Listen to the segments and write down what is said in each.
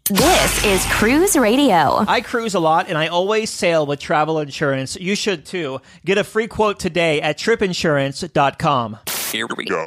This is Cruise Radio. I cruise a lot, and I always sail with travel insurance. You should too. Get a free quote today at tripinsurance.com. Here we go.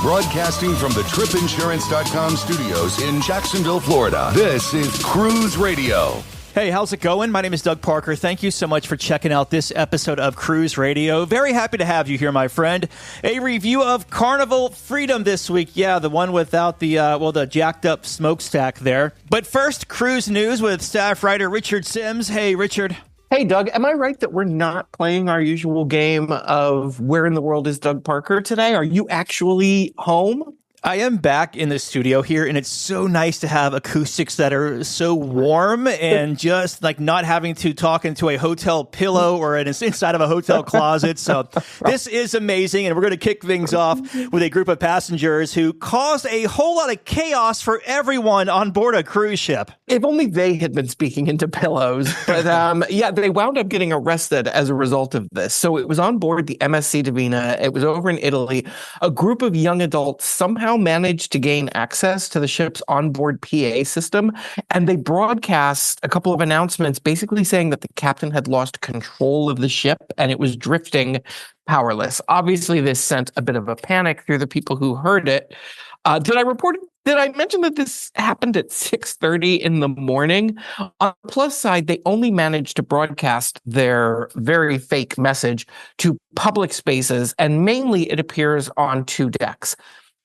Broadcasting from the tripinsurance.com studios in Jacksonville, Florida. This is Cruise Radio. Hey, how's it going? My name is Doug Parker. Thank you so much for checking out this episode of Cruise Radio. Very happy to have you here, my friend. A review of Carnival Freedom this week. Yeah, the one without the jacked up smokestack there. But first, cruise news with staff writer Richard Sims. Hey, Richard. Hey, Doug, am I right that we're not playing our usual game of Where in the World is Doug Parker today? Are you actually home? I am back in the studio here, and it's so nice to have acoustics that are so warm and just like not having to talk into a hotel pillow or inside of a hotel closet. So this is amazing, and we're going to kick things off with a group of passengers who caused a whole lot of chaos for everyone on board a cruise ship. If only they had been speaking into pillows. But yeah, they wound up getting arrested as a result of this. So it was on board the MSC Divina. It was over in Italy. A group of young adults somehow managed to gain access to the ship's onboard PA system, and they broadcast a couple of announcements basically saying that the captain had lost control of the ship and it was drifting powerless. Obviously, this sent a bit of a panic through the people who heard it. Did I mention that this happened at 6:30 in the morning? On the plus side, they only managed to broadcast their very fake message to public spaces, and mainly it appears on two decks.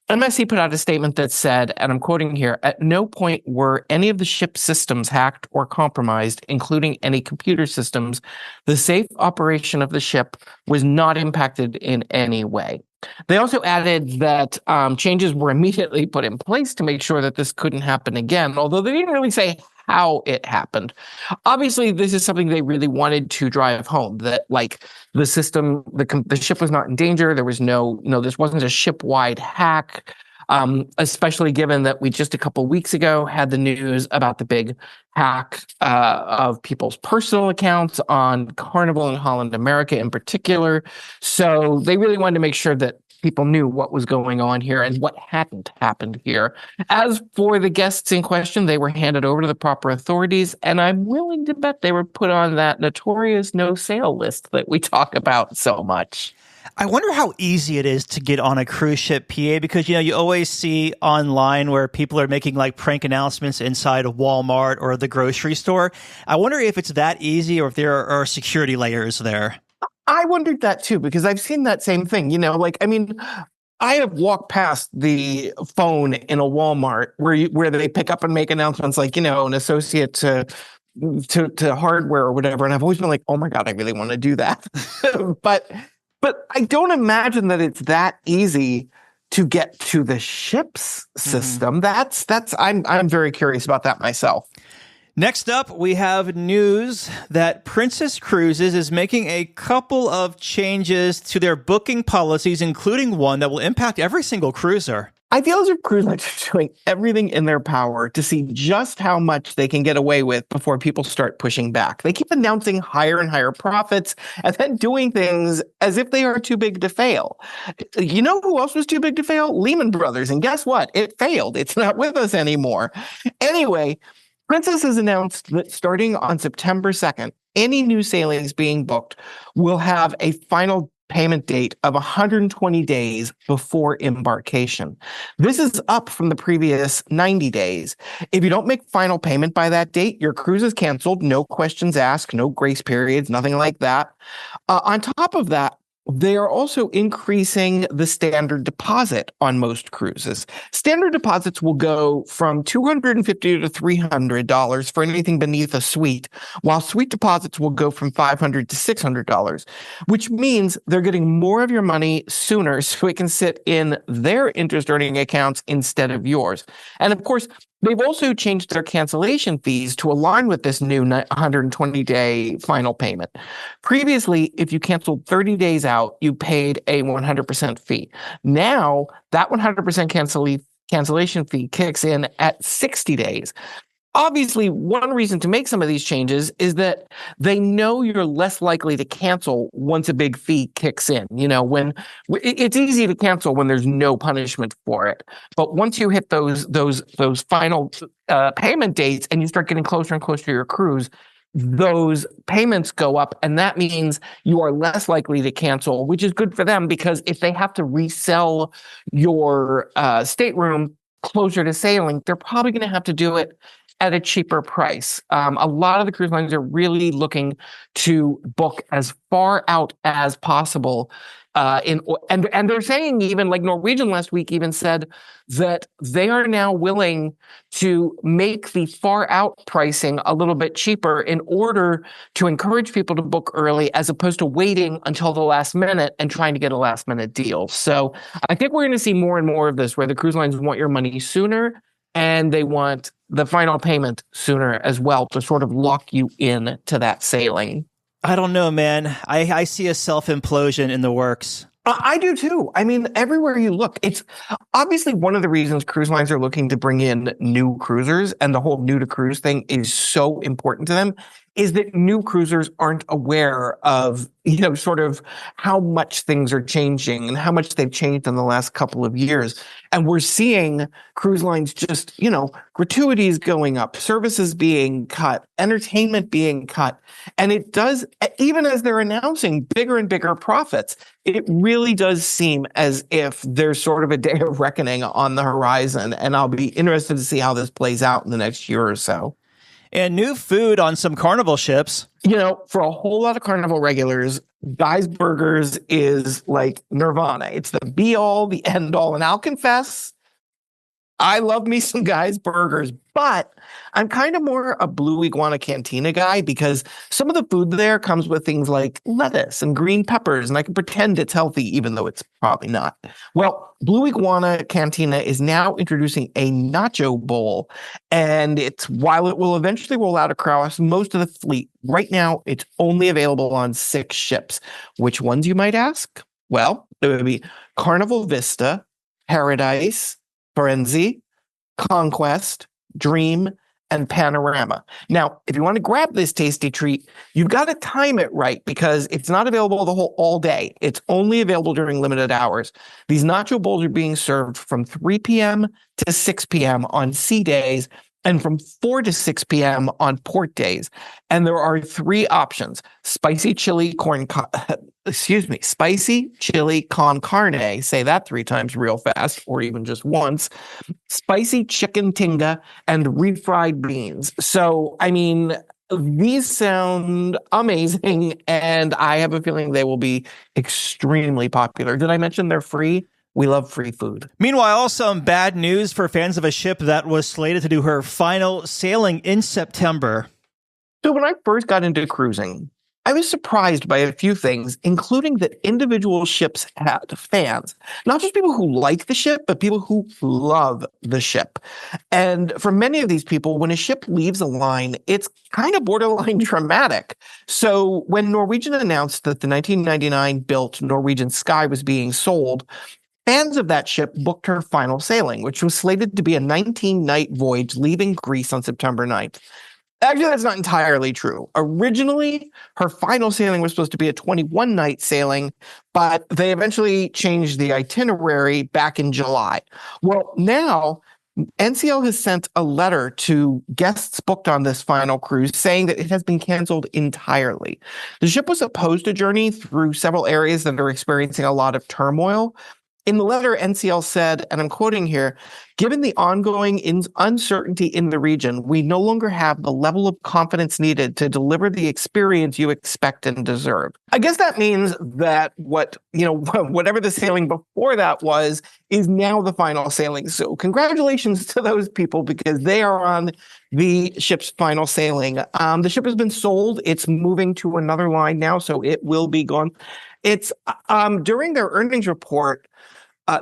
MSC put out a statement that said, and I'm quoting here, "At no point were any of the ship's systems hacked or compromised, including any computer systems. The safe operation of the ship was not impacted in any way." They also added that changes were immediately put in place to make sure that this couldn't happen again, although they didn't really say how it happened. Obviously, this is something they really wanted to drive home, that like the system, the ship was not in danger. There was this wasn't a ship-wide hack, especially given that we just a couple weeks ago had the news about the big hack of people's personal accounts on Carnival and Holland America in particular. So they really wanted to make sure that people knew what was going on here and what hadn't happened here. As for the guests in question, they were handed over to the proper authorities, and I'm willing to bet they were put on that notorious no-sail list that we talk about so much. I wonder how easy it is to get on a cruise ship PA, because, you always see online where people are making like prank announcements inside a Walmart or the grocery store. I wonder if it's that easy or if there are security layers there. I wondered that too, because I've seen that same thing. I have walked past the phone in a Walmart where they pick up and make announcements like, an associate to hardware or whatever. And I've always been like, oh my God, I really want to do that. But I don't imagine that it's that easy to get to the ship's system. I'm very curious about that myself. Next up, we have news that Princess Cruises is making a couple of changes to their booking policies, including one that will impact every single cruiser. I feel as if cruise lines are doing everything in their power to see just how much they can get away with before people start pushing back. They keep announcing higher and higher profits and then doing things as if they are too big to fail. You know who else was too big to fail? Lehman Brothers. And guess what? It failed. It's not with us anymore. Anyway, Princess has announced that starting on September 2nd, any new sailings being booked will have a final payment date of 120 days before embarkation. This is up from the previous 90 days. If you don't make final payment by that date, your cruise is canceled. No questions asked, no grace periods, nothing like that. On top of that, they are also increasing the standard deposit on most cruises. Standard deposits will go from $250 to $300 for anything beneath a suite, while suite deposits will go from $500 to $600, which means they're getting more of your money sooner so it can sit in their interest-earning accounts instead of yours. And of course, they've also changed their cancellation fees to align with this new 120-day final payment. Previously, if you canceled 30 days out, you paid a 100% fee. Now, that 100% cancellation fee kicks in at 60 days. Obviously, one reason to make some of these changes is that they know you're less likely to cancel once a big fee kicks in. When it's easy to cancel when there's no punishment for it, but once you hit those final payment dates and you start getting closer and closer to your cruise, those payments go up, and that means you are less likely to cancel, which is good for them because if they have to resell your stateroom closer to sailing, they're probably going to have to do it at a cheaper price. A lot of the cruise lines are really looking to book as far out as possible. And they're saying, even like Norwegian last week even said that they are now willing to make the far out pricing a little bit cheaper in order to encourage people to book early as opposed to waiting until the last minute and trying to get a last minute deal. So I think we're going to see more and more of this where the cruise lines want your money sooner and they want the final payment sooner as well to sort of lock you in to that sailing. I don't know, man. I see a self-implosion in the works. I do too. I mean, everywhere you look, it's obviously one of the reasons cruise lines are looking to bring in new cruisers, and the whole new to cruise thing is so important to them, is that new cruisers aren't aware of, sort of how much things are changing and how much they've changed in the last couple of years. And we're seeing cruise lines just, gratuities going up, services being cut, entertainment being cut. And it does, even as they're announcing bigger and bigger profits, it really does seem as if there's sort of a day of reckoning on the horizon. And I'll be interested to see how this plays out in the next year or so. And new food on some Carnival ships. For a whole lot of Carnival regulars, Guy's Burgers is like nirvana. It's the be all, the end all. And I'll confess, I love me some Guy's Burgers, but I'm kind of more a Blue Iguana Cantina guy because some of the food there comes with things like lettuce and green peppers, and I can pretend it's healthy even though it's probably not. Well, Blue Iguana Cantina is now introducing a nacho bowl, and while it will eventually roll out across most of the fleet, right now it's only available on 6 ships. Which ones, you might ask? Well, it would be Carnival Vista, Paradise, Firenze, Conquest, Dream, and Panorama. Now, if you want to grab this tasty treat, you've got to time it right because it's not available all day. It's only available during limited hours. These nacho bowls are being served from 3 p.m. to 6 p.m. on sea days and from 4 to 6 p.m. on port days. And there are 3 options: spicy chili con carne, say that 3 times real fast, or even just once, spicy chicken tinga, and refried beans. So, I mean, these sound amazing, and I have a feeling they will be extremely popular. Did I mention they're free? We love free food. Meanwhile, some bad news for fans of a ship that was slated to do her final sailing in September. So when I first got into cruising, I was surprised by a few things, including that individual ships had fans. Not just people who like the ship, but people who love the ship. And for many of these people, when a ship leaves a line, it's kind of borderline traumatic. So when Norwegian announced that the 1999-built Norwegian Sky was being sold, fans of that ship booked her final sailing, which was slated to be a 19-night voyage leaving Greece on September 9th. Actually, that's not entirely true. Originally, her final sailing was supposed to be a 21-night sailing, but they eventually changed the itinerary back in July. Well, now NCL has sent a letter to guests booked on this final cruise saying that it has been canceled entirely. The ship was supposed to journey through several areas that are experiencing a lot of turmoil. In the letter, NCL said, and I'm quoting here, "Given the ongoing uncertainty in the region, we no longer have the level of confidence needed to deliver the experience you expect and deserve." I guess that means that whatever the sailing before that was, is now the final sailing. So congratulations to those people because they are on the ship's final sailing. The ship has been sold. It's moving to another line now, so it will be gone. It's during their earnings report,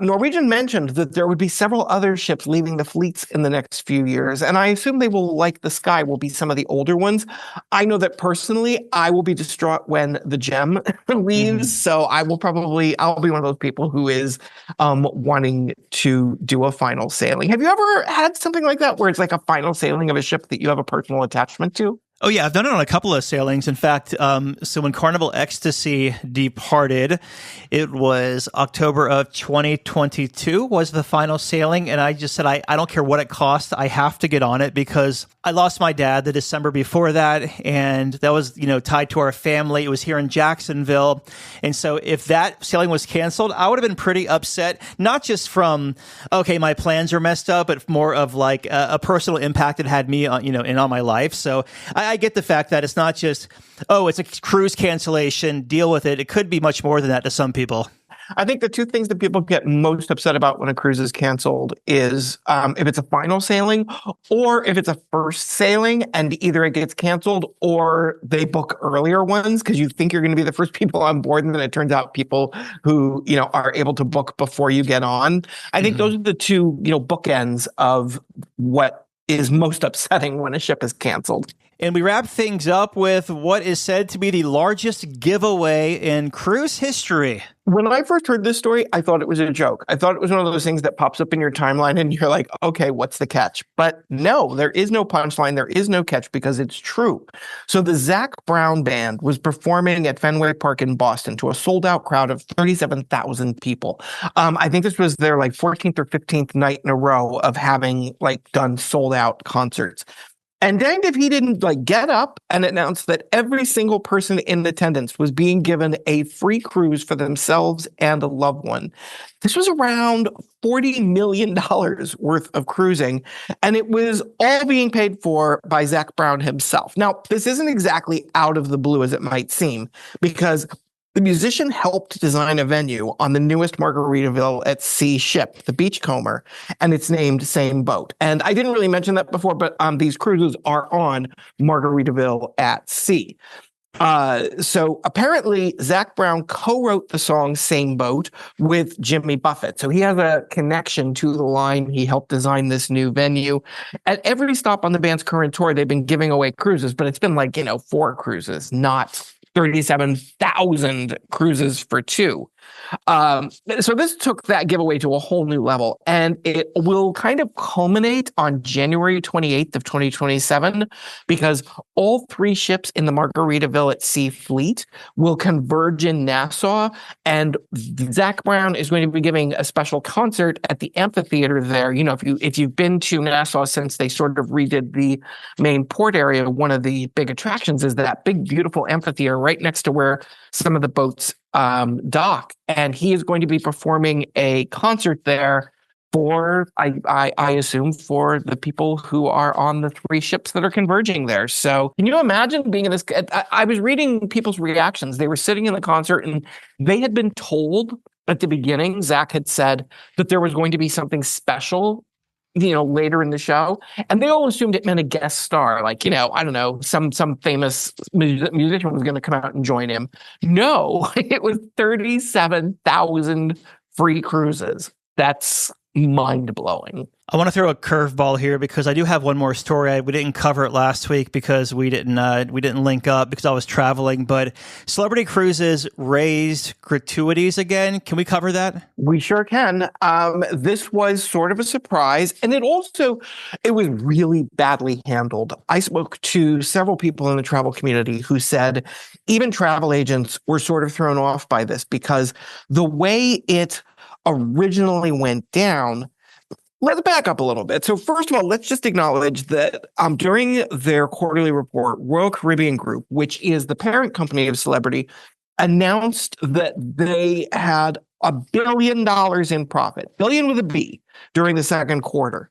Norwegian mentioned that there would be several other ships leaving the fleets in the next few years, and I assume they will, like the Sky, will be some of the older ones. I know that personally, I will be distraught when the Gem leaves, so I'll be one of those people who is wanting to do a final sailing. Have you ever had something like that where it's like a final sailing of a ship that you have a personal attachment to? Oh, yeah, I've done it on a couple of sailings. In fact, so when Carnival Ecstasy departed, it was October of 2022 was the final sailing. And I just said, I don't care what it costs. I have to get on it because I lost my dad the December before that. And that was, tied to our family. It was here in Jacksonville. And so if that sailing was canceled, I would have been pretty upset, not just from, okay, my plans are messed up, but more of like a personal impact it had me on, on my life. So I get the fact that it's not just, it's a cruise cancellation, deal with it. It could be much more than that to some people. I think the two things that people get most upset about when a cruise is canceled is if it's a final sailing or if it's a first sailing and either it gets canceled or they book earlier ones because you think you're going to be the first people on board and then it turns out people who, are able to book before you get on. I think those are the two, bookends of what is most upsetting when a ship is canceled. And we wrap things up with what is said to be the largest giveaway in cruise history. When I first heard this story, I thought it was a joke. I thought it was one of those things that pops up in your timeline and you're like, okay, what's the catch? But no, there is no punchline. There is no catch because it's true. So the Zac Brown Band was performing at Fenway Park in Boston to a sold out crowd of 37,000 people. I think this was their 14th or 15th night in a row of having done sold out concerts. And danged if he didn't get up and announce that every single person in attendance was being given a free cruise for themselves and a loved one. This was around $40 million worth of cruising, and it was all being paid for by Zac Brown himself. Now, this isn't exactly out of the blue as it might seem, because the musician helped design a venue on the newest Margaritaville at Sea ship, the Beachcomber, and it's named Same Boat. And I didn't really mention that before, but these cruises are on Margaritaville at Sea. So apparently Zac Brown co-wrote the song Same Boat with Jimmy Buffett. So he has a connection to the line. He helped design this new venue. At every stop on the band's current tour, they've been giving away cruises, but it's been 4 cruises, not 37,000 cruises for 2. So this took that giveaway to a whole new level, and it will kind of culminate on January 28th of 2027 because all 3 ships in the Margaritaville at Sea fleet will converge in Nassau, and Zac Brown is going to be giving a special concert at the amphitheater there. If you've been to Nassau since they sort of redid the main port area, one of the big attractions is that big, beautiful amphitheater right next to where some of the boats dock, and he is going to be performing a concert there for, I assume, for the people who are on the 3 ships that are converging there. So can you imagine being in this? I was reading people's reactions. They were sitting in the concert and they had been told at the beginning, Zac had said that there was going to be something special later in the show. And they all assumed it meant a guest star, I don't know, some famous musician was going to come out and join him. No, it was 37,000 free cruises. That's mind-blowing. I want to throw a curveball here because I do have one more story. We didn't cover it last week because we didn't link up because I was traveling. But Celebrity Cruises raised gratuities again. Can we cover that? We sure can. This was sort of a surprise, and it was really badly handled. I spoke to several people in the travel community who said even travel agents were sort of thrown off by this because the way it originally went down. Let's back up a little bit. So first of all, let's just acknowledge that during their quarterly report, Royal Caribbean Group, which is the parent company of Celebrity, announced that they had $1 billion in profit, billion with a B, during the second quarter.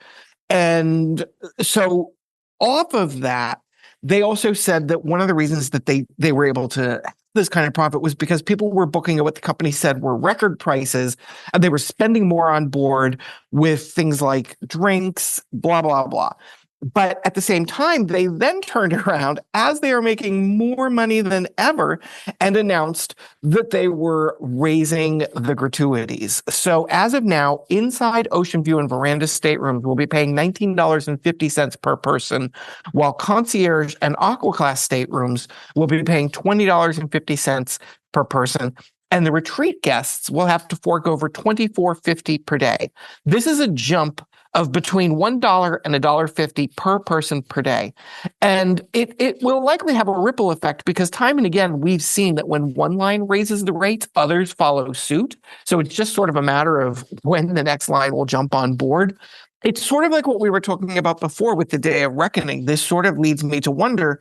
And so off of that, they also said that one of the reasons that they were able to have this kind of profit was because people were booking at what the company said were record prices, and they were spending more on board with things like drinks, blah, blah, blah. But at the same time, they then turned around as they are making more money than ever and announced that they were raising the gratuities. So as of now, inside Ocean View and Veranda staterooms will be paying $19.50 per person, while concierge and Aqua Class staterooms will be paying $20.50 per person. And the retreat guests will have to fork over $24.50 per day. This is a jump of between $1 and $1.50 per person per day. And it will likely have a ripple effect because time and again, we've seen that when one line raises the rates, others follow suit. So it's just sort of a matter of when the next line will jump on board. It's sort of like what we were talking about before with the Day of Reckoning. This sort of leads me to wonder,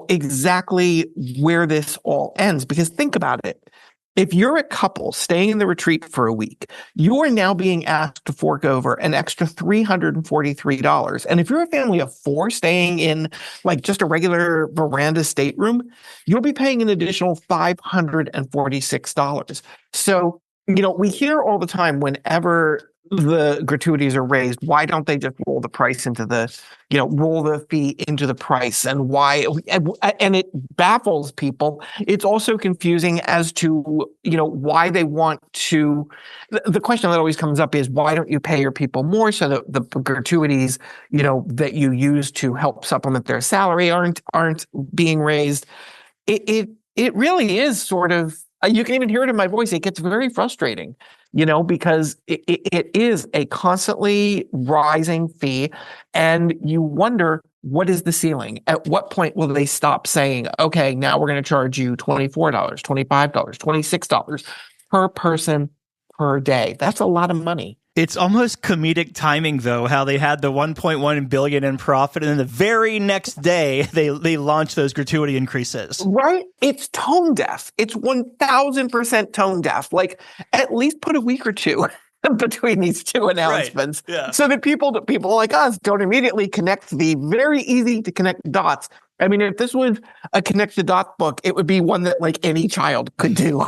exactly where this all ends. Because think about it. If you're a couple staying in the retreat for a week, you are now being asked to fork over an extra $343. And if you're a family of 4 staying in like just a regular veranda stateroom, you'll be paying an additional $546. So, we hear all the time whenever the gratuities are raised, why don't they just roll the price into roll the fee into the price? And why, and it baffles people. It's also confusing as to, why they want to, the question that always comes up is, why don't you pay your people more so that the gratuities, that you use to help supplement their salary aren't being raised? It really is sort of, you can even hear it in my voice. It gets very frustrating, because it is a constantly rising fee. And you wonder, what is the ceiling? At what point will they stop saying, okay, now we're going to charge you $24, $25, $26 per person per day? That's a lot of money. It's almost comedic timing, though, how they had the $1.1 billion in profit, and then the very next day they launched those gratuity increases. Right? It's tone deaf. It's 1,000% tone deaf. Like, at least put a week or two between these two announcements, right. Yeah. So that people like us don't immediately connect the very easy to connect dots. I mean, if this was a connect the dot book, it would be one that like any child could do.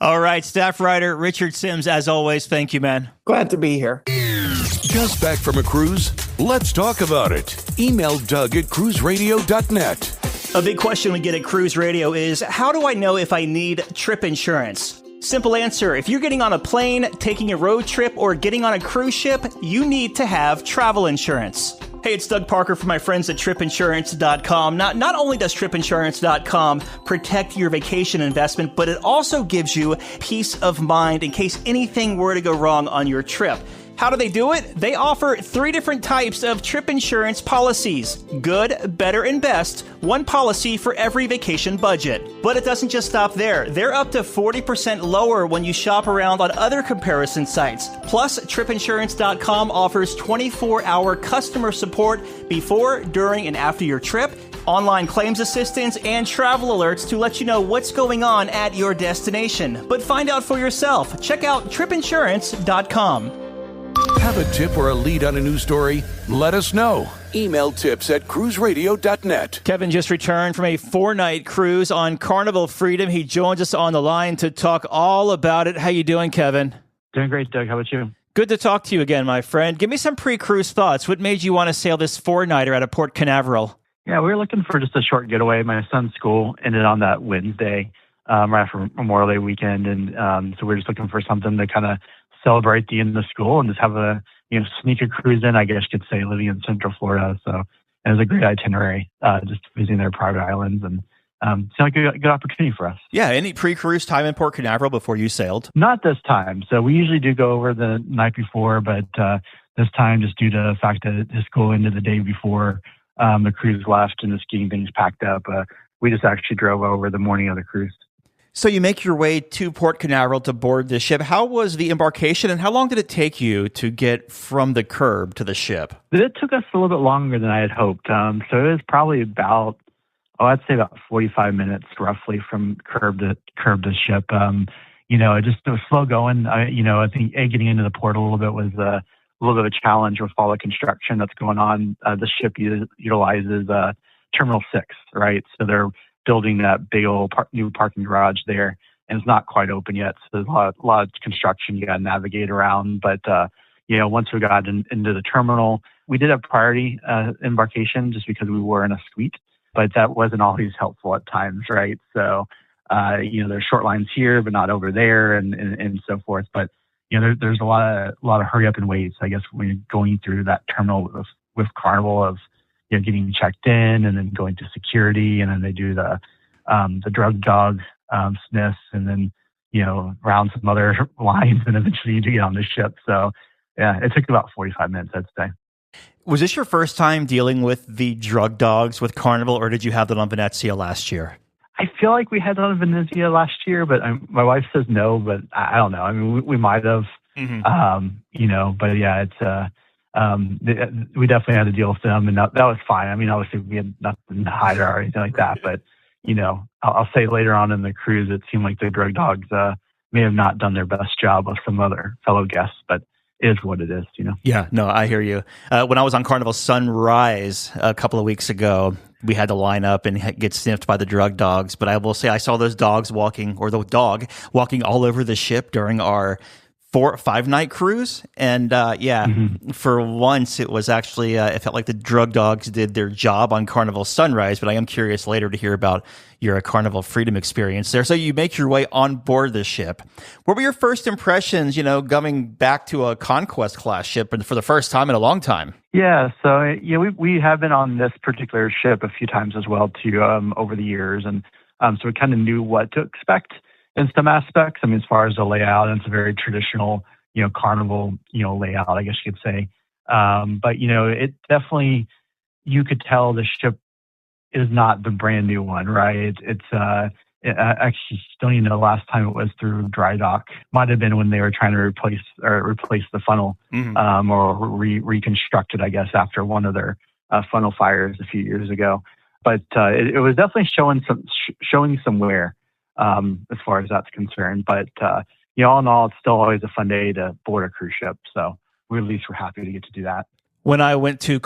All right, staff writer Richard Sims, as always, thank you, man. Glad to be here. Just back from a cruise? Let's talk about it. Email Doug at cruiseradio.net. A big question we get at Cruise Radio is, how do I know if I need trip insurance? Simple answer. If you're getting on a plane, taking a road trip, or getting on a cruise ship, you need to have travel insurance. Hey, it's Doug Parker from my friends at tripinsurance.com. Not only does tripinsurance.com protect your vacation investment, but it also gives you peace of mind in case anything were to go wrong on your trip. How do they do it? They offer 3 different types of trip insurance policies. Good, better, and best. One policy for every vacation budget. But it doesn't just stop there. They're up to 40% lower when you shop around on other comparison sites. Plus, tripinsurance.com offers 24-hour customer support before, during, and after your trip, online claims assistance, and travel alerts to let you know what's going on at your destination. But find out for yourself. Check out tripinsurance.com. Have a tip or a lead on a news story? Let us know. Email tips at cruiseradio.net. Kevin just returned from a 4-night cruise on Carnival Freedom. He joins us on the line to talk all about it. How you doing, Kevin? Doing great, Doug. How about you? Good to talk to you again, my friend. Give me some pre-cruise thoughts. What made you want to sail this 4-nighter out of Port Canaveral? Yeah, we were looking for just a short getaway. My son's school ended on that Wednesday, right after Memorial Day weekend. And so we were just looking for something to kind of celebrate the end of school and just have a, sneak a cruise in, I guess you could say, living in Central Florida. So it was a great itinerary, just visiting their private islands, and it's like a good opportunity for us. Yeah. Any pre-cruise time in Port Canaveral before you sailed? Not this time. So we usually do go over the night before, but this time, just due to the fact that his school ended the day before the cruise left and the skiing things packed up, we just actually drove over the morning of the cruise. So you make your way to Port Canaveral to board the ship. How was the embarkation, and how long did it take you to get from the curb to the ship? It took us a little bit longer than I had hoped. So it was probably about, I'd say about 45 minutes roughly from curb to ship. It was slow going. I think getting into the port a little bit was a little bit of a challenge with all the construction that's going on. The ship utilizes Terminal 6, right? So they're building that big old new parking garage there, and it's not quite open yet. So there's a lot of construction you got to navigate around. But once we got into the terminal, we did have priority embarkation just because we were in a suite, but that wasn't always helpful at times, right? So, there's short lines here, but not over there, and so forth. But there's a lot of hurry up and waits, I guess, when you're going through that terminal with Carnival of getting checked in and then going to security, and then they do the drug dog sniffs, and then round some other lines, and eventually you do get on the ship. So yeah, it took about 45 minutes, I'd say. Was this your first time dealing with the drug dogs with Carnival, or did you have that on Venezia last year? I feel like we had that on Venezia last year, but my wife says no, but I don't know. I mean, we might have, but yeah, it's, we definitely had to deal with them, and that was fine. I mean, obviously we had nothing to hide or anything like that, but I'll say later on in the cruise, it seemed like the drug dogs may have not done their best job with some other fellow guests, but it is what it is, Yeah, no, I hear you. When I was on Carnival Sunrise a couple of weeks ago, we had to line up and get sniffed by the drug dogs. But I will say I saw those dogs walking all over the ship during our 4 or 5 night cruise. And for once it was actually, it felt like the drug dogs did their job on Carnival Sunrise, but I am curious later to hear about your Carnival Freedom experience there. So you make your way on board the ship. What were your first impressions, coming back to a Conquest class ship for the first time in a long time? Yeah, so we have been on this particular ship a few times as well too, over the years, and so we kind of knew what to expect in some aspects. I mean, as far as the layout, it's a very traditional, Carnival, layout, I guess you could say. But it definitely, you could tell the ship is not the brand new one, right? It's I actually don't even know the last time it was through dry dock. Might have been when they were trying to replace the funnel, or reconstruct it, I guess, after one of their funnel fires a few years ago. But it was definitely showing some wear as far as that's concerned. But all in all, it's still always a fun day to board a cruise ship. So we at least we're happy to get to do that. When I went to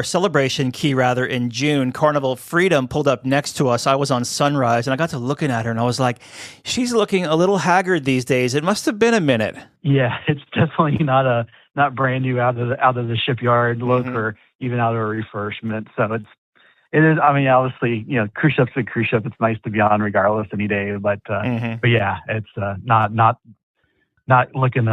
Celebration Key rather in June, Carnival Freedom pulled up next to us. I was on Sunrise and I got to looking at her and I was like, she's looking a little haggard these days. It must have been a minute. Yeah, it's definitely not brand new out of the shipyard look, or even out of a refurbishment. So it is. I mean, obviously, cruise ship's a cruise ship. It's nice to be on regardless any day. But yeah, it's not looking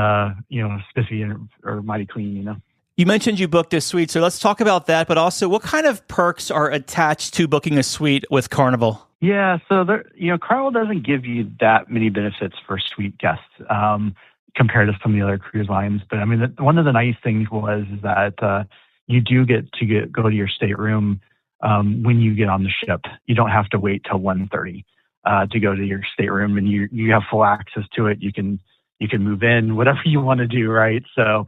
spiffy or mighty clean. You mentioned you booked a suite, so let's talk about that. But also, what kind of perks are attached to booking a suite with Carnival? Yeah, so Carnival doesn't give you that many benefits for suite guests compared to some of the other cruise lines. But I mean, one of the nice things is that you do get to go to your stateroom when you get on the ship. You don't have to wait till 1:30 to go to your stateroom, and you have full access to it. You can move in whatever you want to do, right? So.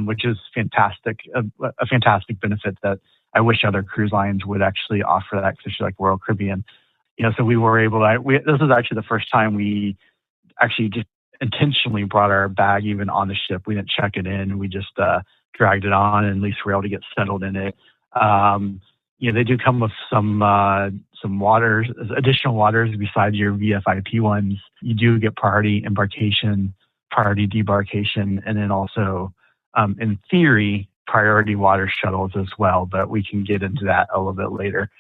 Which is fantastic, a fantastic benefit that I wish other cruise lines would actually offer that, especially like Royal Caribbean. So we were able to, this was actually the first time we actually just intentionally brought our bag even on the ship. We didn't check it in. We just dragged it on, and at least we were able to get settled in it. They do come with some waters, additional waters besides your VFIP ones. You do get priority embarkation, priority debarkation, and then also in theory, priority water shuttles as well, but we can get into that a little bit later.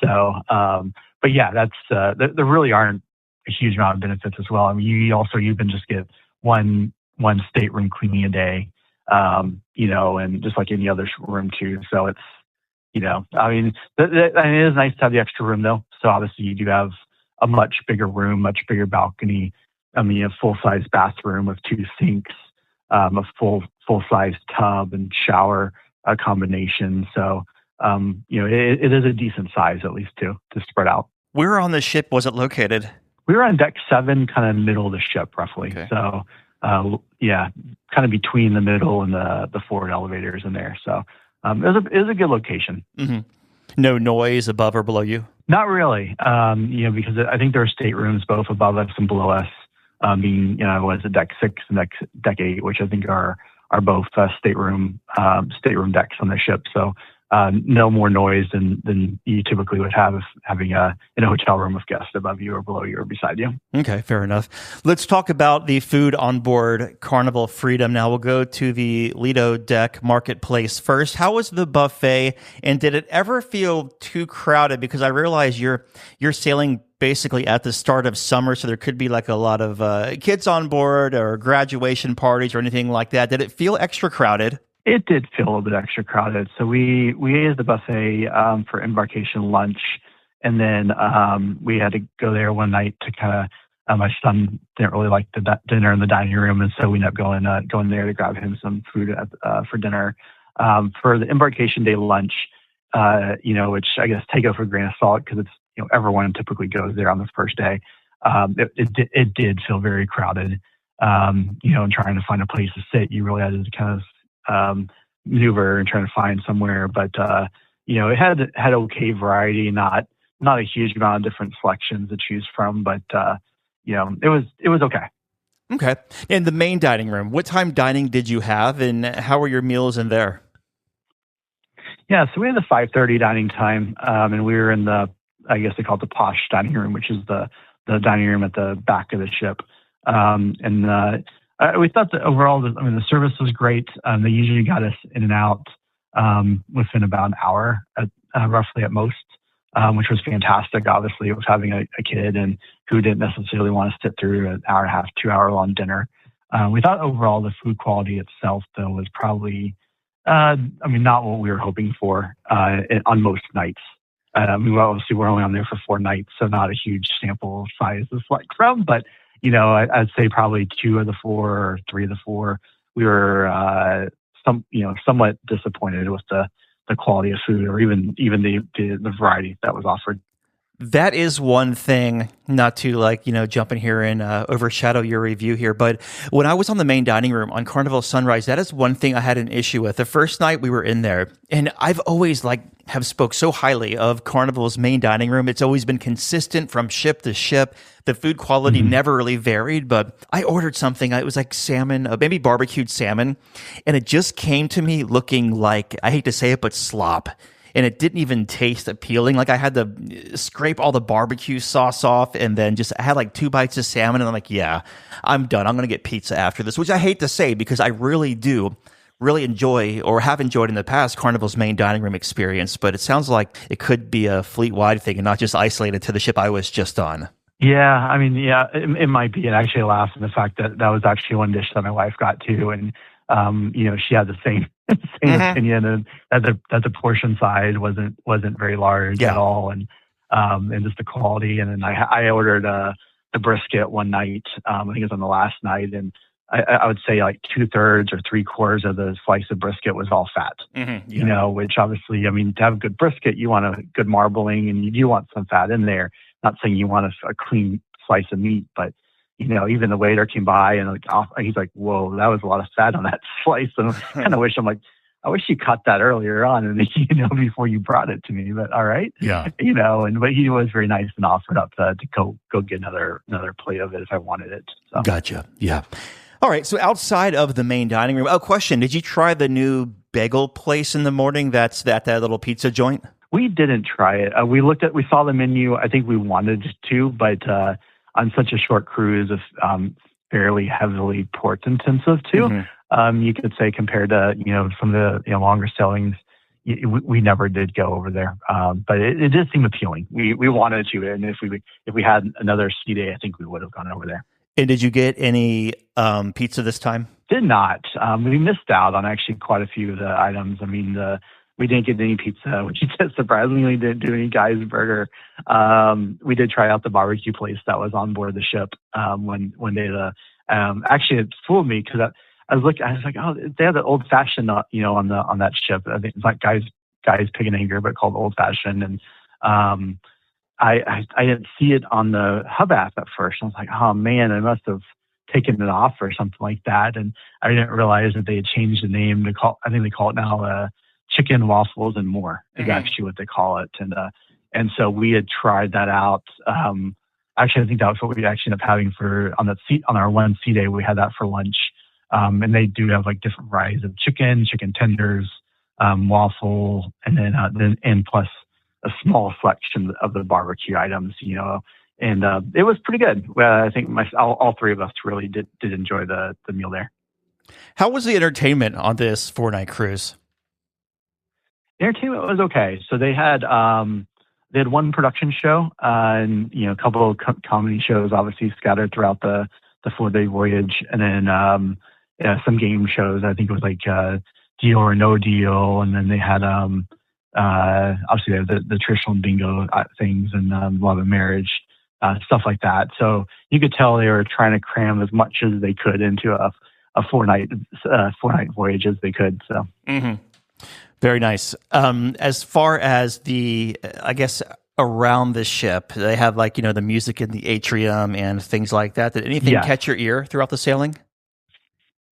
So, but yeah, that's there really aren't a huge amount of benefits as well. I mean, you even just get one stateroom cleaning a day, and just like any other room too. So it's, I mean, it is nice to have the extra room though. So obviously you do have a much bigger room, much bigger balcony. I mean, a full-size bathroom with 2 sinks, a full-size tub and shower combination. So, it is a decent size, at least to spread out. Where on the ship was it located? We were on deck 7, kind of middle of the ship, roughly. Okay. So, kind of between the middle and the forward elevators in there. So, it was a good location. Mm-hmm. No noise above or below you? Not really, because I think there are staterooms both above us and below us. Being, was it deck 6 and deck 8, which I think are both stateroom decks on the ship. So no more noise than you typically would have having in a hotel room with guests above you or below you or beside you. Okay, fair enough. Let's talk about the food on board Carnival Freedom. Now we'll go to the Lido Deck Marketplace first. How was the buffet, and did it ever feel too crowded? Because I realize you're sailing basically at the start of summer, so there could be like a lot of kids on board or graduation parties or anything like that. Did it feel extra crowded? It did feel a little bit extra crowded. So we ate at the buffet for embarkation lunch, and then we had to go there one night to kind of. My son didn't really like the dinner in the dining room, and so we ended up going there to grab him some food for dinner. For the embarkation day lunch, which I guess take it for a grain of salt because it's everyone typically goes there on the first day. It did feel very crowded. And trying to find a place to sit, you really had to kind of maneuver and trying to find somewhere, but it had okay variety, not a huge amount of different selections to choose from, but it was okay. Okay. In the main dining room, what time dining did you have, and how were your meals in there? Yeah, so we had the 5:30 dining time, and we were in I guess they call it the posh dining room, which is the dining room at the back of the ship, we thought that overall, the service was great. They usually got us in and out within about an hour, roughly at most, which was fantastic. Obviously, it was having a kid and who didn't necessarily want to sit through an hour and a half, 2 hour long dinner. We thought overall the food quality itself, though, was probably, not what we were hoping for on most nights. Obviously, we're only on there for 4 nights, so not a huge sample size to select from, but I'd say probably 2 of the 4 or 3 of the 4, we were somewhat disappointed with the quality of food or even the variety that was offered. That is one thing, not to jump in here and overshadow your review here, but when I was on the main dining room on Carnival Sunrise, that is one thing I had an issue with. The first night we were in there, and I've always have spoke so highly of Carnival's main dining room. It's always been consistent from ship to ship. The food quality never really varied, but I ordered something. It was like salmon, maybe barbecued salmon, and it just came to me looking like, I hate to say it, but slop. And it didn't even taste appealing. I had to scrape all the barbecue sauce off, and then I had 2 bites of salmon, and I'm like, yeah, I'm done. I'm going to get pizza after this, which I hate to say because I really enjoy or have enjoyed in the past Carnival's main dining room experience, but it sounds like it could be a fleet-wide thing and not just isolated to the ship I was just on. Yeah, it might be. And actually, I laughed at the fact that was actually one dish that my wife got too, and she had the same opinion, and that the portion size wasn't very large at all, and just the quality. And then I ordered the brisket one night. I think it was on the last night, and I would say 2/3 or 3/4 of the slice of brisket was all fat. Which obviously, to have a good brisket, you want a good marbling, and you do want some fat in there. Not saying you want a clean slice of meat, but even the waiter came by and he's like, "Whoa, that was a lot of fat on that slice." And I kind of wish I wish you cut that earlier on, and before you brought it to me. But all right, yeah, but he was very nice and offered up to go get another plate of it if I wanted it. So. Gotcha. Yeah. All right. So outside of the main dining room, question: did you try the new bagel place in the morning? That's that little pizza joint. We didn't try it. We saw the menu. I think we wanted to, but on such a short cruise, fairly heavily port intensive too. You could say compared to some of the longer sailings, we never did go over there. But it did seem appealing. We wanted to, and if we had another sea day, I think we would have gone over there. And did you get any pizza this time? Did not. We missed out on actually quite a few of the items. We didn't get any pizza, which surprisingly didn't do any Guy's Burger. We did try out the barbecue place that was on board the ship when they actually it fooled me because I was like, oh, they have the old fashioned on that ship. I think it's like Guy's Pig and Anchor, but called old fashioned. And I didn't see it on the Hub app at first. I was like, oh man, I must have taken it off or something like that. And I didn't realize that they had changed the name to I think they call it now Chicken, Waffles, and More is actually what they call it. And so we had tried that out. Actually, I think that was what we actually ended up having on our one sea day. We had that for lunch. And they do have different varieties of chicken tenders, waffle, and then plus a small selection of the barbecue items, and it was pretty good. I think all three of us really did enjoy the meal there. How was the entertainment on this 4-night cruise? Entertainment was okay. So they had one production show, and a couple of comedy shows, obviously scattered throughout the 4-day voyage, and then some game shows. I think it was like Deal or No Deal, and then they had obviously they have the traditional bingo things and Love and Marriage, stuff like that. So you could tell they were trying to cram as much as they could into a 4-night voyage as they could. So. Mm-hmm. Very nice. As far as I guess around the ship, they have the music in the atrium and things like that. Did anything catch your ear throughout the sailing?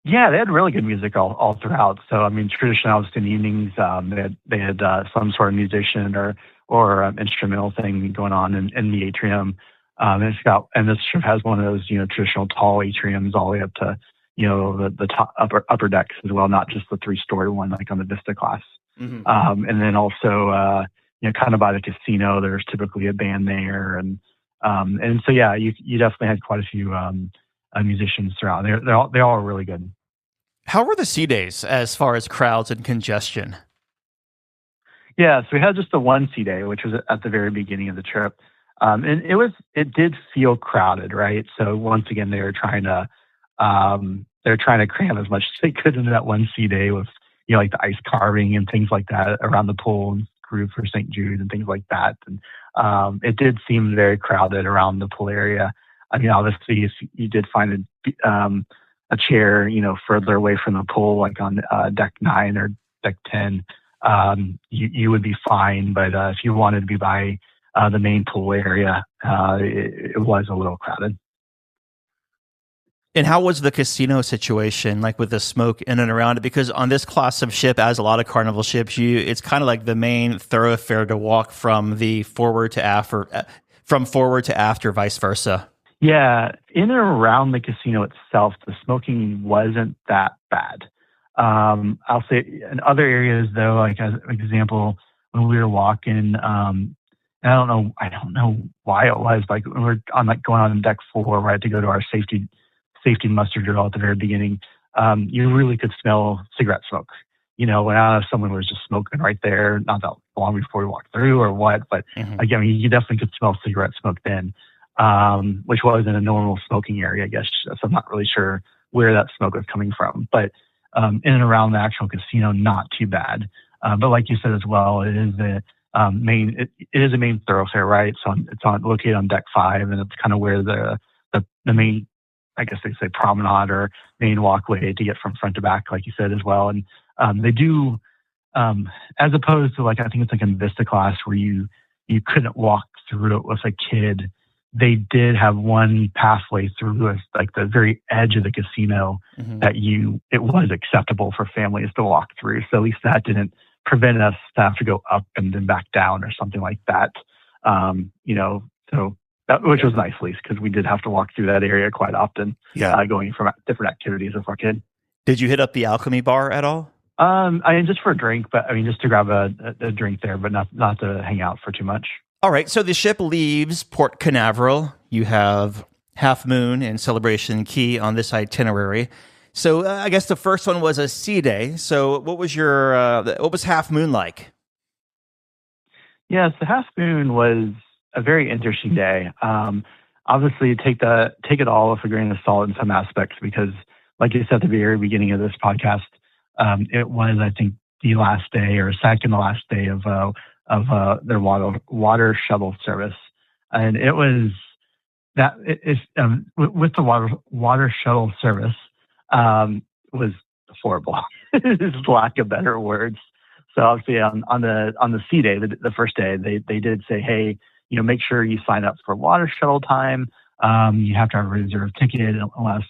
Yeah, they had really good music all throughout. So, I mean, traditionally, obviously, in the evenings, they had some sort of musician or instrumental thing going on in the atrium. And this ship has one of those, traditional tall atriums all the way up to, the top, upper decks as well, not just the 3-story one like on the Vista class. Mm-hmm. And then also, kind of by the casino, there's typically a band there, and so you definitely had quite a few musicians throughout. They're all really good. How were the sea days as far as crowds and congestion? Yeah, so we had just the one sea day, which was at the very beginning of the trip, and it did feel crowded, right? So once again, they were trying to cram as much as they could into that one sea day with like the ice carving and things like that around the pool and crew for St. Jude and things like that, and it did seem very crowded around the pool area. I mean, obviously, if you did find a chair, further away from the pool, like on deck 9 or deck 10, you would be fine. But if you wanted to be by the main pool area, it was a little crowded. And how was the casino situation, like with the smoke in and around it? Because on this class of ship, as a lot of Carnival ships, it's kind of like the main thoroughfare to walk from the forward to after, or vice versa. Yeah, in and around the casino itself, the smoking wasn't that bad. I'll say in other areas, though, like as an example, when we were walking, I don't know why it was, like when we were going on deck 4, we had to go to our safety muster drill at the very beginning. You really could smell cigarette smoke. When someone was just smoking right there, not that long before we walked through or what, but again, you definitely could smell cigarette smoke then. Which was in a normal smoking area, I guess. So I'm not really sure where that smoke was coming from. But in and around the actual casino, not too bad. But like you said as well, it is the it is a main thoroughfare, right? So it's located on deck 5, and it's kind of where the main, I guess they say, promenade or main walkway to get from front to back, like you said as well. And they do, as opposed to I think it's like in Vista class where you couldn't walk through it with a kid. They did have one pathway through like the very edge of the casino that it was acceptable for families to walk through. So at least that didn't prevent us to have to go up and then back down or something like that. So that, which was nice, at least, because we did have to walk through that area quite often, going from different activities with our kid. Did you hit up the Alchemy Bar at all? Just for a drink, but just to grab a drink there, but not to hang out for too much. All right, so the ship leaves Port Canaveral. You have Half Moon and Celebration Key on this itinerary. So I guess the first one was a sea day. So what was what was Half Moon like? Yes, the Half Moon was a very interesting day. Obviously, take it all with a grain of salt in some aspects, because, like you said at the very beginning of this podcast, it was, I think, the last day or second to last day of their water shuttle service, and it was that with the water shuttle service was horrible. Just lack of better words. So obviously on the sea day, the first day, they did say, hey, make sure you sign up for water shuttle time. You have to have a reserved ticket unless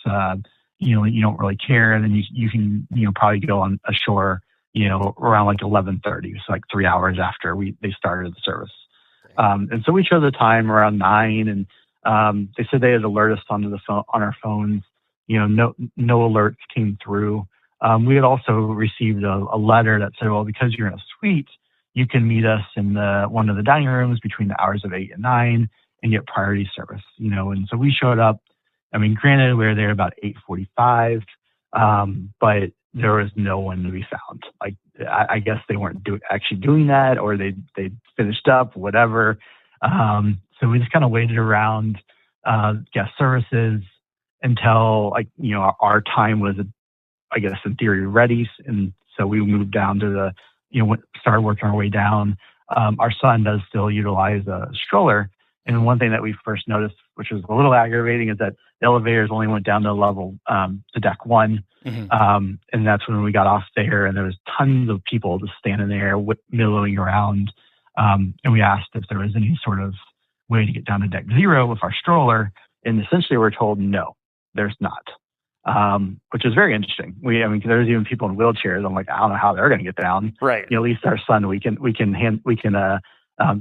you don't really care, and then you can probably go on ashore around like 11:30, so like 3 hours after they started the service. And so we chose a time around 9, and they said they had alerted us on our phones. No alerts came through. we had also received a letter that said, well, because you're in a suite, you can meet us in one of the dining rooms between the hours of 8 and 9 and get priority service, and so we showed up. I mean, granted, we were there about 8:45, but there was no one to be found. Like, I guess they weren't actually doing that, or they finished up, whatever. So we just kind of waited around guest services until, our time was, I guess, in theory, ready. And so we moved down to started working our way down. Our son does still utilize a stroller. And one thing that we first noticed, which was a little aggravating, is that the elevators only went down to deck 1. Mm-hmm. And that's when we got off there, and there was tons of people just standing there millowing around. And we asked if there was any sort of way to get down to deck 0 with our stroller. And essentially we're told, no, there's not. Which is very interesting. There's even people in wheelchairs. I'm like, I don't know how they're going to get down. Right. At least our son, we can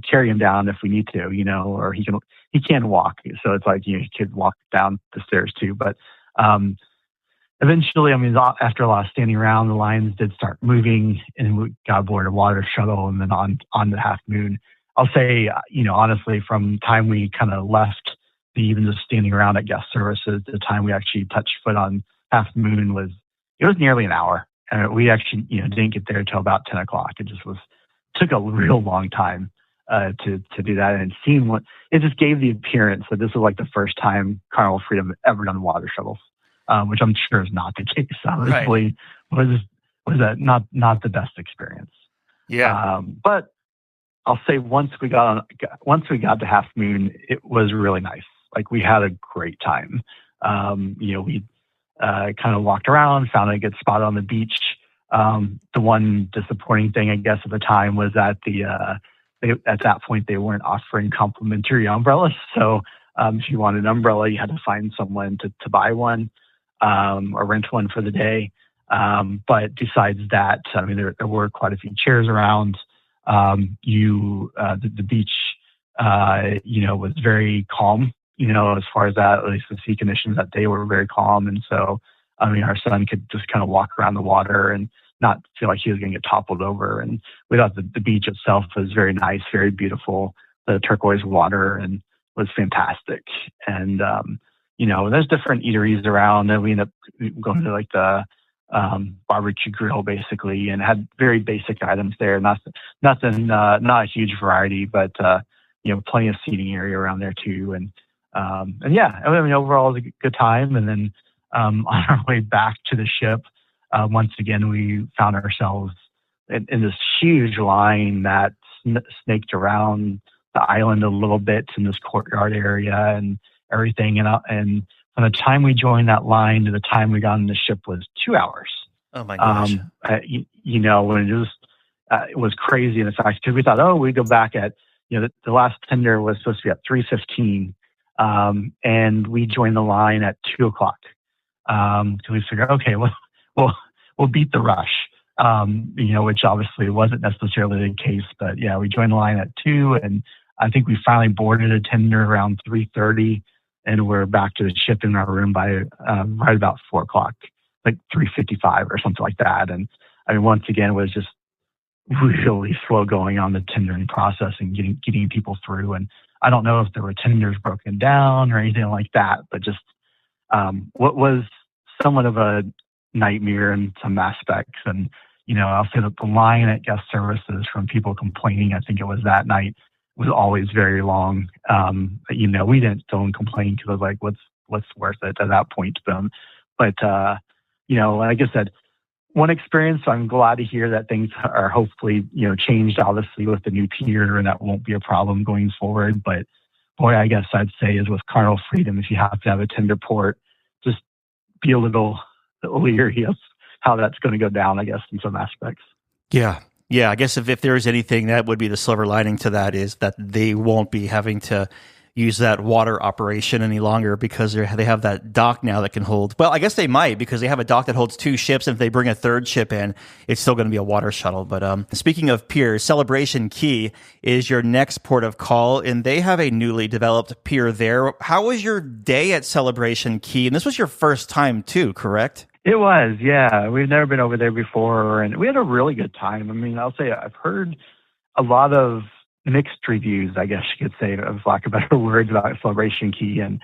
carry him down if we need to, or he can walk. So it's like, he could walk down the stairs too. But eventually, after a lot of standing around, the lines did start moving, and we got aboard a water shuttle and then on the Half Moon. I'll say, honestly, from the time we kind of left, even just standing around at guest services, the time we actually touched foot on Half Moon was nearly an hour. And we actually, didn't get there until about 10 o'clock. It just took a real long time to do that. And it just gave the appearance that this was like the first time Carnival Freedom had ever done water shuttles, which I'm sure is not the case. Honestly, was not the best experience. Yeah. But I'll say once we got to Half Moon, it was really nice. Like, we had a great time. We kind of walked around, found a good spot on the beach. The one disappointing thing, I guess, at the time was that at that point they weren't offering complimentary umbrellas. So if you wanted an umbrella, you had to find someone to buy one or rent one for the day. But besides that, there were quite a few chairs around. The beach, was very calm. As far as that, at least the sea conditions that day were very calm. And so, our son could just kind of walk around the water and not feel like he was going to get toppled over. And we thought the beach itself was very nice, very beautiful. The turquoise water and was fantastic. And, there's different eateries around, and we ended up going to like the barbecue grill basically, and had very basic items there. Not a huge variety, but, plenty of seating area around there too. And yeah, overall it was a good time. And then on our way back to the ship, once again, we found ourselves in this huge line that snaked around the island a little bit in this courtyard area and everything. And from the time we joined that line to the time we got on the ship was 2 hours. Oh my gosh. When it was crazy in fact, because we thought, we'd go back at, the last tender was supposed to be at 3:15. And we joined the line at 2 o'clock. So we figured, okay, we'll beat the rush, which obviously wasn't necessarily the case, but yeah, we joined the line at 2, and I think we finally boarded a tender around 3:30, and we're back to the ship in our room by right about 4 o'clock, like 3:55 or something like that. And once again, it was just really slow going on the tendering process and getting people through. And I don't know if there were tenders broken down or anything like that, but just what was somewhat of a nightmare in some aspects. And, I'll say that the line at guest services from people complaining, I think it was that night, was always very long. We didn't still complain because I was like, what's worth it at that point to them? But, like I said, one experience, I'm glad to hear that things are hopefully, changed obviously with the new pier, and that won't be a problem going forward. But boy, I guess I'd say is with Carnival Freedom, if you have to have a tender port, just be a little leery of how that's going to go down, I guess, in some aspects. Yeah. Yeah. I guess if there is anything, that would be the silver lining to that, is that they won't be having to use that water operation any longer because they have that dock now that can hold, well, I guess they might, because they have a dock that holds 2 ships. And if they bring a 3rd ship in, it's still going to be a water shuttle. But speaking of piers, Celebration Key is your next port of call, and they have a newly developed pier there. How was your day at Celebration Key? And this was your first time too, correct? It was, yeah. We've never been over there before, and we had a really good time. I mean, I'll say I've heard a lot of mixed reviews, I guess you could say, of lack of better words, about Celebration Key. And,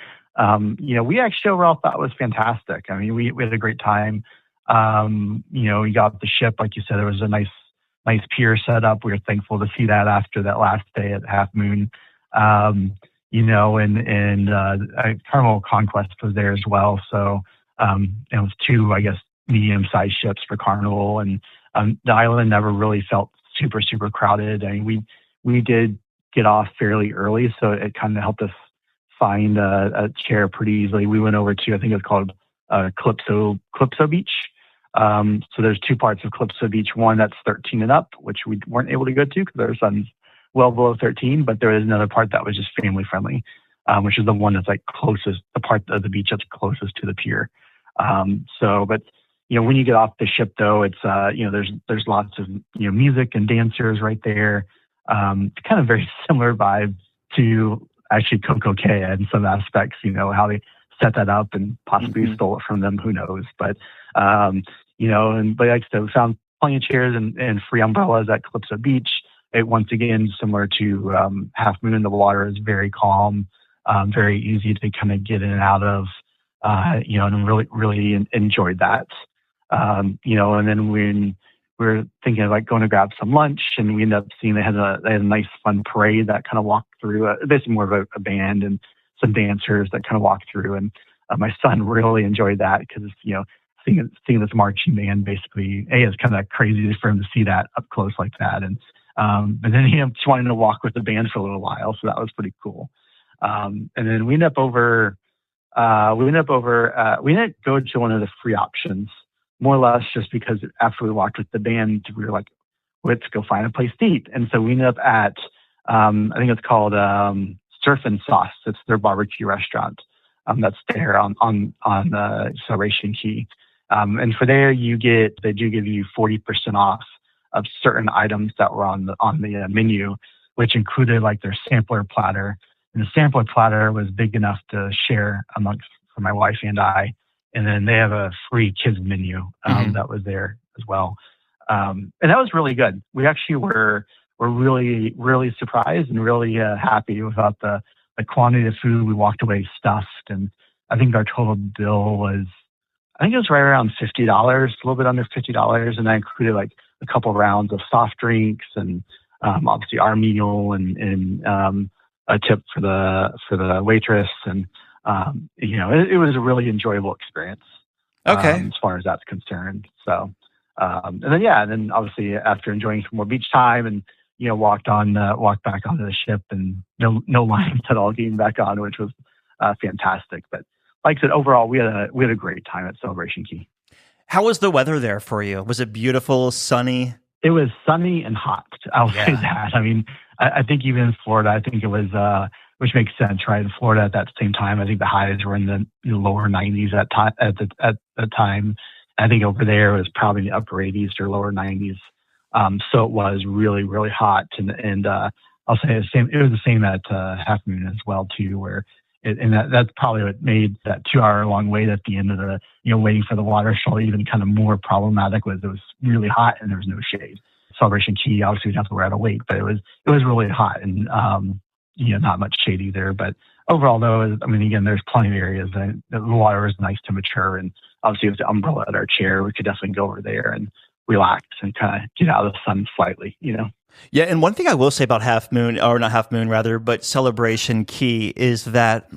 we actually overall thought it was fantastic. I mean, we had a great time. We got off the ship, like you said, there was a nice pier set up. We were thankful to see that after that last day at Half Moon. Carnival Conquest was there as well. So, it was two, I guess, medium-sized ships for Carnival, and the island never really felt super, super crowded. I mean, we did get off fairly early, so it kind of helped us find a chair pretty easily. We went over to, I think it was called Calypso Beach. So there's two parts of Calypso Beach. One that's 13 and up, which we weren't able to go to because our son's well below 13, but there is another part that was just family friendly, which is the one that's like closest, the part of the beach that's closest to the pier. When you get off the ship, though, it's there's lots of music and dancers right there. It's kind of very similar vibe to actually Coco Cay in some aspects. How they set that up and possibly stole it from them. Who knows? But but like I said, we found plenty of chairs and free umbrellas at Calypso Beach. It once again similar to Half Moon. The water is very calm, very easy to kind of get in and out of. And really enjoyed that. And then when we were thinking of like going to grab some lunch, and we ended up seeing they had a nice fun parade that kind of walked through, basically more of a band and some dancers that kind of walked through. And my son really enjoyed that because, seeing this marching band basically, it's kind of crazy for him to see that up close like that. And but then he just wanted to walk with the band for a little while, so that was pretty cool. And then we ended up we didn't go to one of the free options, more or less just because after we walked with the band, we were like, let's go find a place to eat. And so we ended up at, I think it's called Surf and Sauce. It's their barbecue restaurant that's there on the Celebration Key. And for there, they do give you 40% off of certain items that were on the menu, which included like their sampler platter. And the sampler platter was big enough to share for my wife and I. And then they have a free kids menu that was there as well. And that was really good. We actually were really, really surprised and really happy about the quantity of food. We walked away stuffed. And I think our total bill was, I think it was right around $50, a little bit under $50. And that included like a couple of rounds of soft drinks and obviously our meal and a tip for the waitress. And, it was a really enjoyable experience. Okay. As far as that's concerned. So, and then obviously after enjoying some more beach time and, walked back onto the ship and no lines at all getting back on, which was fantastic. But like I said, overall, we had a great time at Celebration Key. How was the weather there for you? Was it beautiful, sunny? It was sunny and hot. I'll say that. I mean, I think even in Florida, I think it was, which makes sense, right? In Florida at that same time, I think the highs were in the lower 90s at the time. I think over there it was probably in the upper 80s or lower 90s. So it was really, really hot. And I'll say the same. It was the same at Half Moon as well too, where that's probably what made that 2-hour long wait at the end of the waiting for the water show even kind of more problematic. Was it was really hot and there was no shade. Celebration Key, obviously we'd have to wear out a wait, but it was really hot and not much shade either. But overall though, again, there's plenty of areas that the water is nice temperature, and obviously with the umbrella at our chair, we could definitely go over there and relax and kind of get out of the sun slightly. Yeah, and one thing I will say about Half Moon, or not Half Moon rather, but Celebration Key is that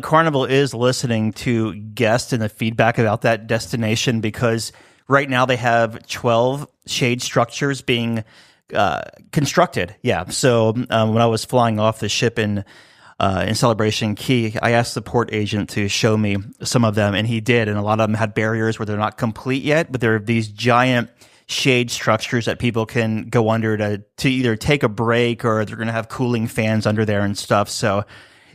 Carnival is listening to guests and the feedback about that destination, because right now they have 12 shade structures being constructed. Yeah, so when I was flying off the ship in Celebration Key, I asked the port agent to show me some of them, and he did, and a lot of them had barriers where they're not complete yet, but they're these giant shade structures that people can go under to either take a break, or they're going to have cooling fans under there and stuff. So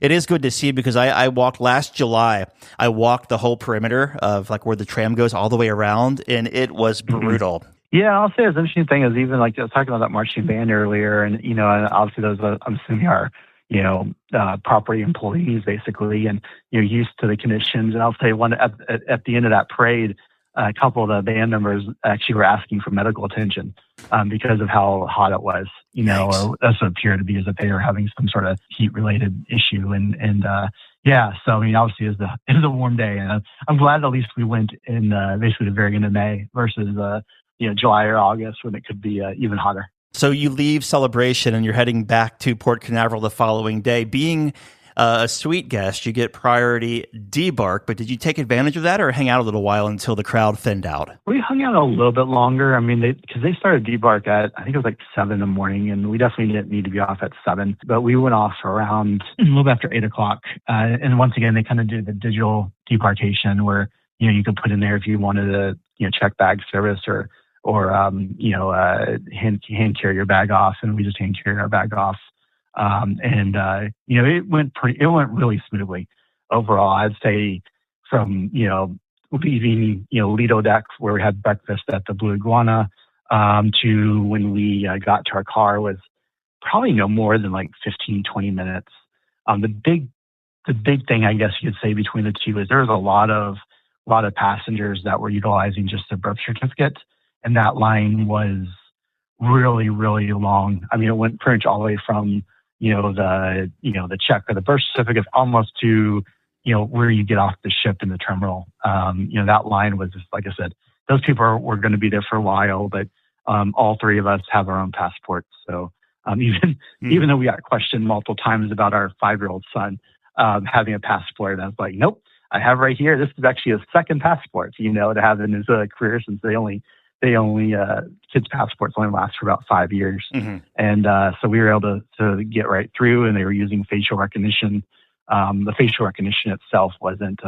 it is good to see, because I walked last July. I walked the whole perimeter of like where the tram goes all the way around, and it was brutal. Yeah, I'll say the interesting thing is, even like I was talking about that marching band earlier, and and obviously those I'm assuming are property employees basically, and used to the conditions. And I'll say one at the end of that parade, a couple of the band members actually were asking for medical attention because of how hot it was, or that's what it appeared to be, is that they were having some sort of heat-related issue. Yeah, so I mean, obviously it was a warm day, and I'm glad at least we went in basically the very end of May versus July or August when it could be even hotter. So you leave Celebration and you're heading back to Port Canaveral the following day. Being a suite guest, you get priority debark, but did you take advantage of that or hang out a little while until the crowd thinned out? We hung out a little bit longer. I mean, because they started debark at, I think it was like 7 in the morning, and we definitely didn't need to be off at 7, but we went off around a little bit after 8 o'clock. And once again, they kind of do the digital debarkation where, you could put in there if you wanted to, check bag service or hand carry your bag off, and we just hand carried our bag off. It went really smoothly overall. I'd say from, leaving, Lido Deck where we had breakfast at the Blue Iguana, to when we got to our car was probably no more than like 15, 20 minutes. The big thing, I guess you could say, between the two is there was a lot of passengers that were utilizing just their birth certificate, and that line was really, really long. I mean, it went pretty much all the way from the check or the birth certificate almost to where you get off the ship in the terminal. That line was just, like I said, those people were going to be there for a while, but all three of us have our own passports. So even though we got questioned multiple times about our 5-year-old son having a passport, I was like, nope, I have right here. This is actually a second passport, to have in his career, since they only kids' passports only last for about 5 years. Mm-hmm. And so we were able to get right through, and they were using facial recognition. The facial recognition itself wasn't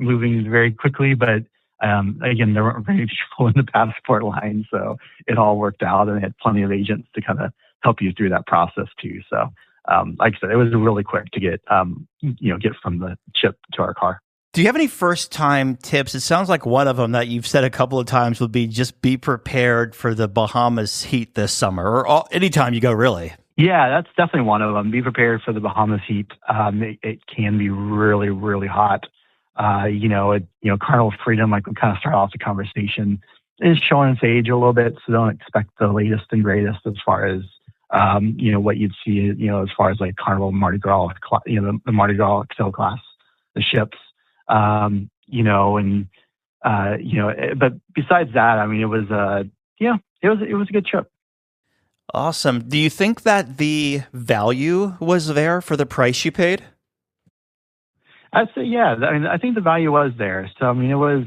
moving very quickly, but again, there weren't very people in the passport line, so it all worked out, and they had plenty of agents to kind of help you through that process too. So, like I said, it was really quick to get from the ship to our car. Do you have any first-time tips? It sounds like one of them that you've said a couple of times would be just be prepared for the Bahamas heat this summer, or anytime you go, really. Yeah, that's definitely one of them. Be prepared for the Bahamas heat. It can be really, really hot. Carnival Freedom, like we kind of start off the conversation, is showing its age a little bit, so don't expect the latest and greatest as far as what you'd see, as far as like Carnival, Mardi Gras, the Mardi Gras Excel class, the ships. But besides that, I mean, it was a good trip. Awesome. Do you think that the value was there for the price you paid? I'd say, yeah. I mean, I think the value was there. So, I mean, it was,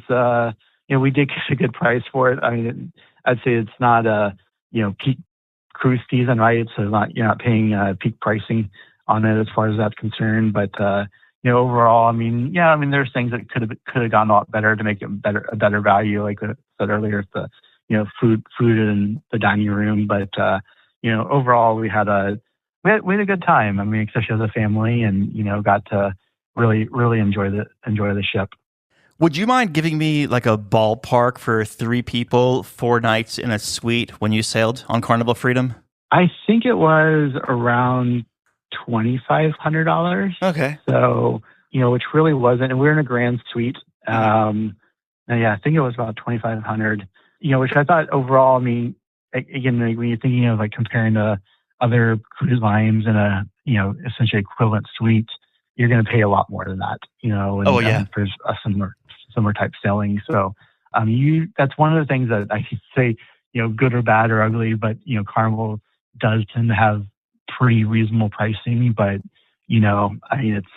we did get a good price for it. I mean, I'd say it's not a, peak cruise season, right? So you're not paying peak pricing on it as far as that's concerned. But, overall, I mean, there's things that could have gone a lot better to make it a better value. Like I said earlier, the food in the dining room. But overall, we had a good time. I mean, especially as a family, and got to really, really enjoy the ship. Would you mind giving me like a ballpark for 3 people, 4 nights in a suite when you sailed on Carnival Freedom? I think it was around $2,500. Okay. So, which really wasn't, and we were in a grand suite. I think it was about $2,500, which I thought overall, I mean, again, like when you're thinking of like comparing to other cruise lines in a, essentially equivalent suite, you're going to pay a lot more than that, for a similar type sailing. So, that's one of the things that I could say, good or bad or ugly, but, Carnival does tend to have pretty reasonable pricing, but, I mean, it's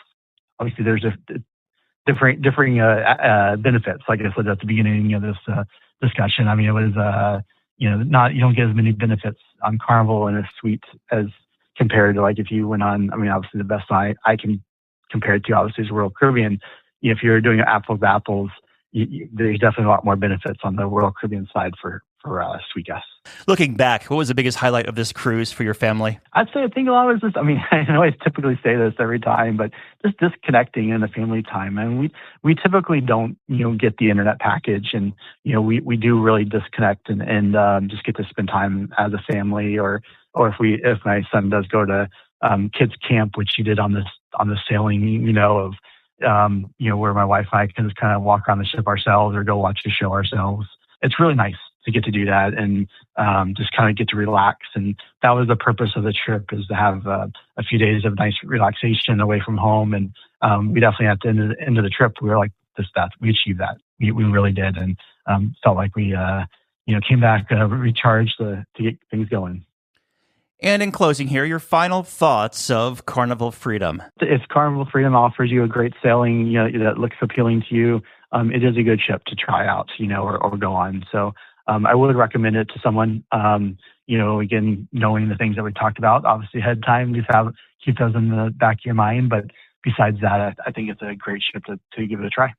obviously there's differing benefits. Like I said at the beginning of this discussion, I mean, it was, you don't get as many benefits on Carnival in a suite as compared to like if you went on, I mean, obviously the best I can compare it to obviously is Royal Caribbean. If you're doing apples to apples, there's definitely a lot more benefits on the Royal Caribbean side for suite guests. Looking back, what was the biggest highlight of this cruise for your family? I think a lot was just, I mean, I know I typically say this every time, but just disconnecting in the family time. And we typically don't, get the internet package, and, we do really disconnect and just get to spend time as a family, or if my son does go to kids camp, which he did on this sailing, of where my wife and I can just kind of walk around the ship ourselves or go watch the show ourselves. It's really nice to get to do that and just kind of get to relax. And that was the purpose of the trip, is to have a few days of nice relaxation away from home. And we definitely, at the end of the trip, we were like, we achieved that. We really did. And felt like we, came back recharged to get things going. And in closing here, your final thoughts of Carnival Freedom. If Carnival Freedom offers you a great sailing, that looks appealing to you, it is a good ship to try out, or go on. So I would recommend it to someone, again, knowing the things that we talked about, obviously ahead of time, just keep those in the back of your mind. But besides that, I think it's a great ship to give it a try.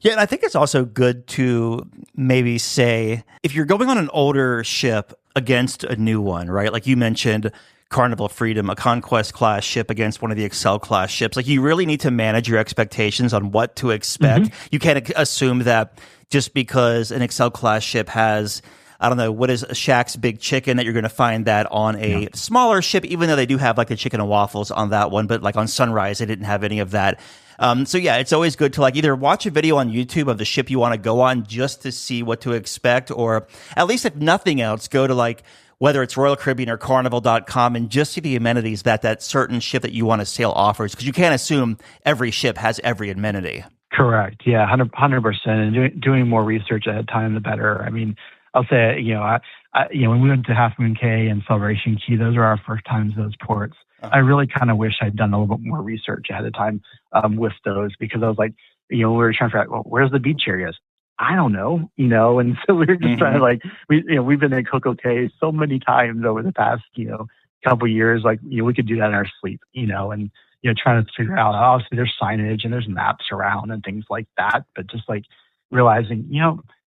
Yeah, and I think it's also good to maybe say, if you're going on an older ship against a new one, right? Like you mentioned, Carnival Freedom, a Conquest class ship against one of the Excel class ships. Like, you really need to manage your expectations on what to expect. Mm-hmm. You can't assume that just because an Excel class ship has, I don't know, what is Shaq's Big Chicken, that you're going to find that on a smaller ship, even though they do have like the chicken and waffles on that one. But like on Sunrise, they didn't have any of that. So yeah, it's always good to like either watch a video on YouTube of the ship you want to go on just to see what to expect, or at least if nothing else, go to like, whether it's Royal Caribbean or Carnival.com, and just see the amenities that certain ship that you want to sail offers, because you can't assume every ship has every amenity. Correct. Yeah, 100%. And doing more research ahead of time, the better. I mean, I'll say, when we went to Half Moon Cay and Celebration Key, those were our first times in those ports. I really kind of wish I'd done a little bit more research ahead of time with those, because I was like, we were trying to figure out, well, where's the beach areas? I don't know, and so we were just trying to we've been in Coco Cay so many times over the past, couple of years, we could do that in our sleep, and, trying to figure out, obviously there's signage and there's maps around and things like that, but just realizing,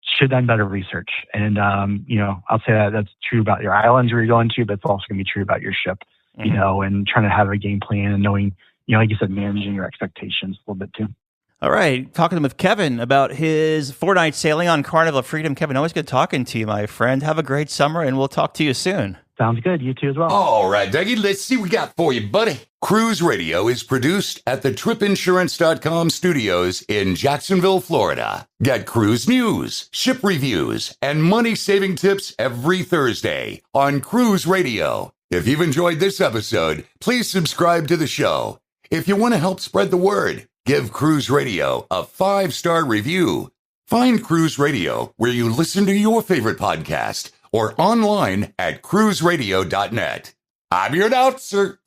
should have done better research. And, I'll say that that's true about your islands where you're going to, but it's also going to be true about your ship, and trying to have a game plan and knowing, like you said, managing your expectations a little bit too. All right. Talking with Kevin about his 4-night sailing on Carnival Freedom. Kevin, always good talking to you, my friend. Have a great summer, and we'll talk to you soon. Sounds good. You too as well. All right, Dougie, let's see what we got for you, buddy. Cruise Radio is produced at the tripinsurance.com studios in Jacksonville, Florida. Get cruise news, ship reviews, and money-saving tips every Thursday on Cruise Radio. If you've enjoyed this episode, please subscribe to the show. If you want to help spread the word, give Cruise Radio a 5-star review. Find Cruise Radio where you listen to your favorite podcast or online at cruiseradio.net. I'm your announcer,